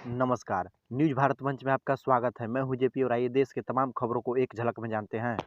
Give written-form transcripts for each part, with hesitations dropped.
नमस्कार, न्यूज़ भारत मंच में आपका स्वागत है। मैं हूँ जेपी और आइए देश के तमाम खबरों को एक झलक में जानते हैं।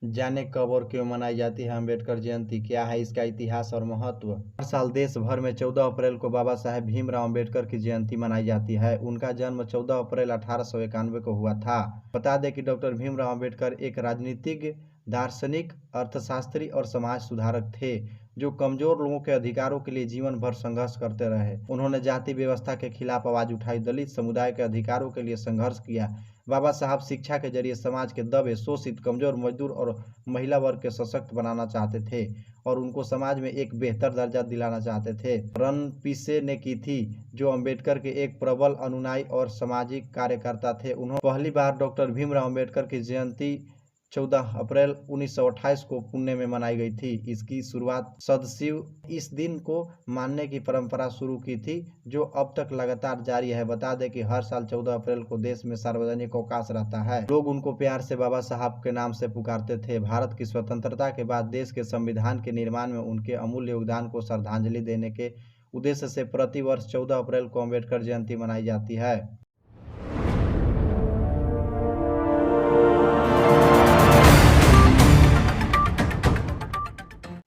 जाने कब और क्यों मनाई जाती है अम्बेडकर जयंती, क्या है इसका इतिहास और महत्व। हर साल देश भर में 14 अप्रैल को बाबा साहेब भीमराव अम्बेडकर की जयंती मनाई जाती है। उनका जन्म 14 अप्रैल 1891 को हुआ था। बता दें कि डॉक्टर भीमराव अम्बेडकर एक राजनीतिज्ञ, दार्शनिक, अर्थशास्त्री और समाज सुधारक थे जो कमजोर लोगों के अधिकारों के लिए जीवन भर संघर्ष करते रहे। उन्होंने जाति व्यवस्था के खिलाफ आवाज उठाई, दलित समुदाय के अधिकारों के लिए संघर्ष किया। बाबा साहब शिक्षा के जरिए समाज के दबे, शोषित, कमजोर, मजदूर और महिला वर्ग के सशक्त बनाना चाहते थे और उनको समाज में एक बेहतर दर्जा दिलाना चाहते थे। रन पिसे ने की थी, जो अम्बेडकर के एक प्रबल अनुयायी और सामाजिक कार्यकर्ता थे। उन्होंने पहली बार डॉक्टर भीमराव अम्बेडकर की जयंती 14 अप्रैल 1928 को पुणे में मनाई गई थी। इसकी शुरुआत सदशिव इस दिन को मानने की परंपरा शुरू की थी, जो अब तक लगातार जारी है। बता दें कि हर साल 14 अप्रैल को देश में सार्वजनिक अवकाश रहता है। लोग उनको प्यार से बाबा साहब के नाम से पुकारते थे। भारत की स्वतंत्रता के बाद देश के संविधान के निर्माण में उनके अमूल्य योगदान को श्रद्धांजलि देने के उद्देश्य से प्रतिवर्ष 14 अप्रैल को अम्बेडकर जयंती मनाई जाती है।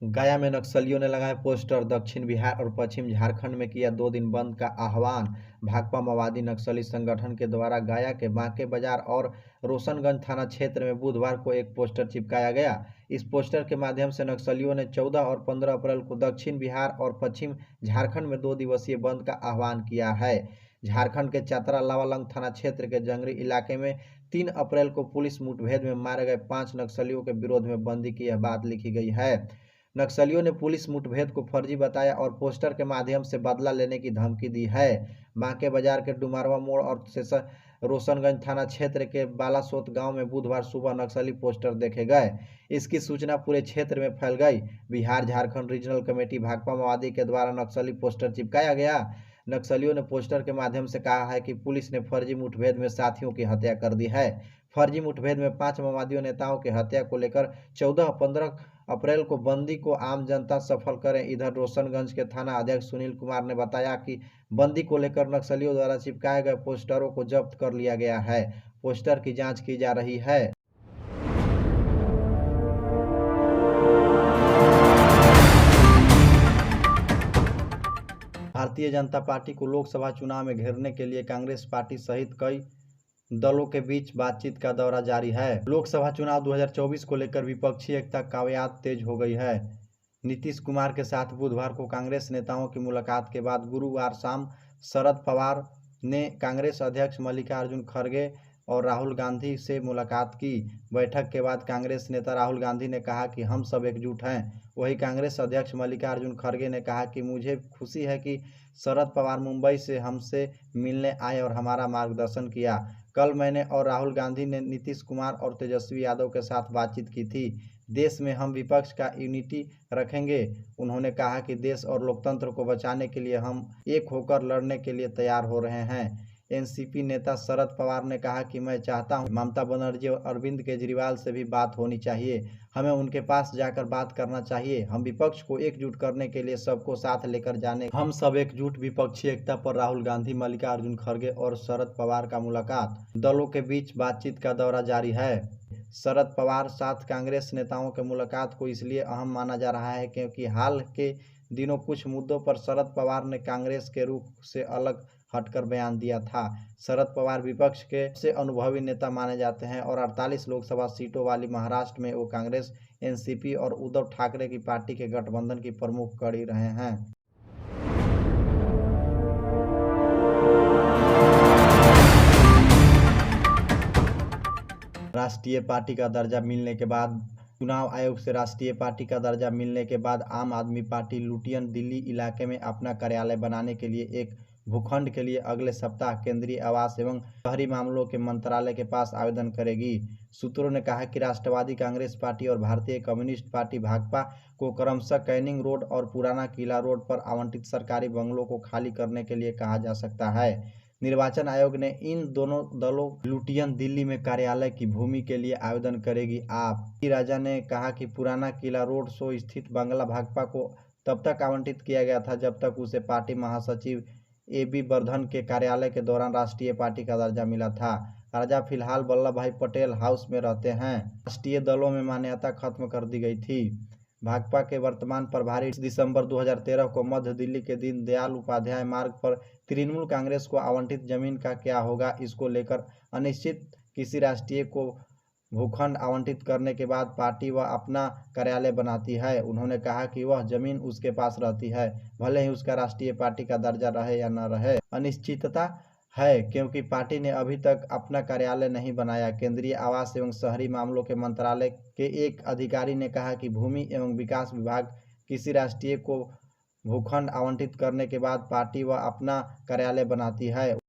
गया में नक्सलियों ने लगाए पोस्टर, दक्षिण बिहार और पश्चिम झारखंड में किया 2 दिन बंद का आह्वान। भाकपा माओवादी नक्सली संगठन के द्वारा गया के बांके बाजार और रोशनगंज थाना क्षेत्र में बुधवार को एक पोस्टर चिपकाया गया। इस पोस्टर के माध्यम से नक्सलियों ने 14 और 15 अप्रैल को दक्षिण बिहार और पश्चिम झारखंड में 2 दिवसीय बंद का आह्वान किया है। झारखंड के चतरा लावालंग थाना क्षेत्र के जंगली इलाके में 3 अप्रैल को पुलिस मुठभेड़ में मारे गए 5 नक्सलियों के विरोध में बंदी की यह बात लिखी गई है। नक्सलियों ने पुलिस मुठभेड़ को फर्जी बताया और पोस्टर के माध्यम से बदला लेने की धमकी दी है। बांके बाजार के डुमरवा मोड़ और रोशनगंज थाना क्षेत्र के बालासोत गांव में बुधवार सुबह नक्सली पोस्टर देखे गए। इसकी सूचना पूरे क्षेत्र में फैल गई। बिहार झारखंड रीजनल कमेटी भाकपा माओवादी के द्वारा नक्सली पोस्टर चिपकाया गया। नक्सलियों ने पोस्टर के माध्यम से कहा है कि पुलिस ने फर्जी मुठभेड़ में साथियों की हत्या कर दी है। फर्जी मुठभेड़ में 5 माओवादी नेताओं की हत्या को लेकर 14-15 अप्रैल को बंदी को आम जनता सफल करें। इधर रोशनगंज के थाना अध्यक्ष सुनील कुमार ने बताया कि बंदी को लेकर नक्सलियों द्वारा चिपकाए गए पोस्टरों को जब्त कर लिया गया है। पोस्टर की जांच की जा रही है। भारतीय जनता पार्टी को लोकसभा चुनाव में घेरने के लिए कांग्रेस पार्टी सहित कई दलों के बीच बातचीत का दौरा जारी है। लोकसभा चुनाव 2024 को लेकर विपक्षी एकता कवायद तेज हो गई है। नीतीश कुमार के साथ बुधवार को कांग्रेस नेताओं की मुलाकात के बाद गुरुवार शाम शरद पवार ने कांग्रेस अध्यक्ष मल्लिकार्जुन खड़गे और राहुल गांधी से मुलाकात की। बैठक के बाद कांग्रेस नेता राहुल गांधी ने कहा कि हम सब एकजुट हैं। वहीं कांग्रेस अध्यक्ष मल्लिकार्जुन खड़गे ने कहा कि मुझे खुशी है कि शरद पवार मुंबई से हमसे मिलने आए और हमारा मार्गदर्शन किया। कल मैंने और राहुल गांधी ने नीतीश कुमार और तेजस्वी यादव के साथ बातचीत की थी। देश में हम विपक्ष का यूनिटी रखेंगे। उन्होंने कहा कि देश और लोकतंत्र को बचाने के लिए हम एक होकर लड़ने के लिए तैयार हो रहे हैं। एनसीपी नेता शरद पवार ने कहा कि मैं चाहता हूं ममता बनर्जी और अरविंद केजरीवाल से भी बात होनी चाहिए। हमें उनके पास जाकर बात करना चाहिए। हम विपक्ष को एकजुट करने के लिए सबको साथ लेकर जाने हम सब एकजुट। विपक्षी एकता पर राहुल गांधी, मल्लिकार्जुन खड़गे और शरद पवार का मुलाकात। दलों के बीच बातचीत का दौरा जारी है। शरद पवार साथ कांग्रेस नेताओं के मुलाकात को इसलिए अहम माना जा रहा है क्योंकि हाल के दिनों कुछ मुद्दों पर शरद पवार ने कांग्रेस के रुख से अलग हटकर बयान दिया था। शरद पवार विपक्ष के सबसे अनुभवी नेता माने जाते हैं और 48 लोकसभा सीटों वाली महाराष्ट्र में वो कांग्रेस, एनसीपी और उद्धव ठाकरे की पार्टी के गठबंधन की प्रमुख कड़ी रहे हैं। राष्ट्रीय पार्टी का दर्जा मिलने के बाद चुनाव आयोग से राष्ट्रीय पार्टी का दर्जा मिलने के बाद आम आदमी पार्टी लुटियन दिल्ली इलाके में अपना कार्यालय बनाने के लिए एक भूखंड के लिए अगले सप्ताह केंद्रीय आवास एवं शहरी मामलों के मंत्रालय के पास आवेदन करेगी। सूत्रों ने कहा कि राष्ट्रवादी कांग्रेस पार्टी और भारतीय कम्युनिस्ट पार्टी भाकपा को क्रमशः कैनिंग रोड और पुराना किला रोड पर आवंटित सरकारी बंगलों को खाली करने के लिए कहा जा सकता है। निर्वाचन आयोग ने इन दोनों दलों लुटियन दिल्ली में कार्यालय की भूमि के लिए आवेदन करेगी। आप राजा ने कहा कि पुराना किला रोड शो स्थित बंगला भाजपा को तब तक आवंटित किया गया था जब तक उसे पार्टी महासचिव AB वर्धन के कार्यालय के दौरान राष्ट्रीय पार्टी का दर्जा मिला था। राजा फिलहाल वल्लभ भाई पटेल हाउस में रहते हैं। राष्ट्रीय दलों में मान्यता खत्म कर दी गई थी। भाजपा के वर्तमान प्रभारी दिसंबर 2013 को मध्य दिल्ली के दीनदयाल उपाध्याय मार्ग पर तृणमूल कांग्रेस को आवंटित जमीन का क्या होगा, इसको लेकर अनिश्चित। किसी राष्ट्रीय को भूखंड आवंटित करने के बाद पार्टी वह अपना कार्यालय बनाती है। उन्होंने कहा कि वह जमीन उसके पास रहती है, भले ही उसका राष्ट्रीय पार्टी का दर्जा रहे या न रहे। अनिश्चितता है क्योंकि पार्टी ने अभी तक अपना कार्यालय नहीं बनाया। केंद्रीय आवास एवं शहरी मामलों के मंत्रालय के एक अधिकारी ने कहा कि भूमि एवं विकास विभाग किसी राष्ट्रीय को भूखंड आवंटित करने के बाद पार्टी वह अपना कार्यालय बनाती है।